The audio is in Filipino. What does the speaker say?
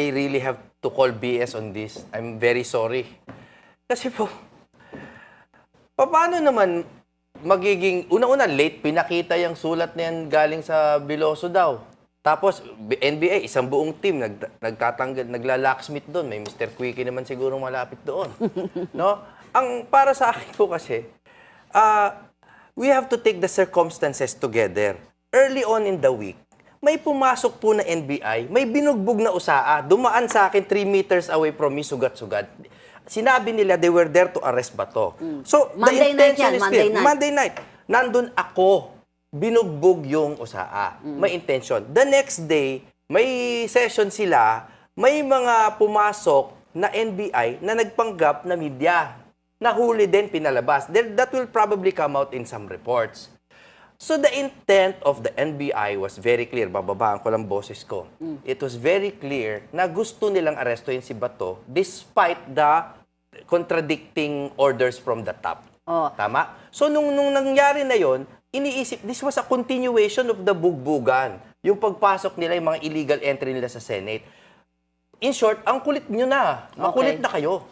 I really have to call BS on this. I'm very sorry. Kasi po, paano naman magiging, una-una, late pinakita yung sulat na yan galing sa Biloso daw. Tapos, NBA, isang buong team, nagtatanggal, nagla-locksmith doon. May Mr. Quickie naman siguro malapit doon. No? Ang para sa akin po kasi, we have to take the circumstances together. Early on in the week, may pumasok po na NBI, may binugbog na usaa, dumaan sa akin 3 meters away from me, sugat-sugat. Sinabi nila they were there to arrest Bato. So, Monday the night intention yan, is Monday clear. night. Monday night. Nandun ako, binugbog yung usaa. May intention. The next day, may session sila, may mga pumasok na NBI na nagpanggap na media. Nahuli din, pinalabas. That will probably come out in some reports. So the intent of the NBI was very clear. Bababaan ko lang boses ko. It was very clear na gusto nilang arestuhin si Bato despite the contradicting orders from the top. Oh. Tama? So nung nangyari na yon, iniisip, this was a continuation of the bugbugan. Yung pagpasok nila, yung mga illegal entry nila sa Senate. In short, ang kulit nyo na. Makulit na kayo.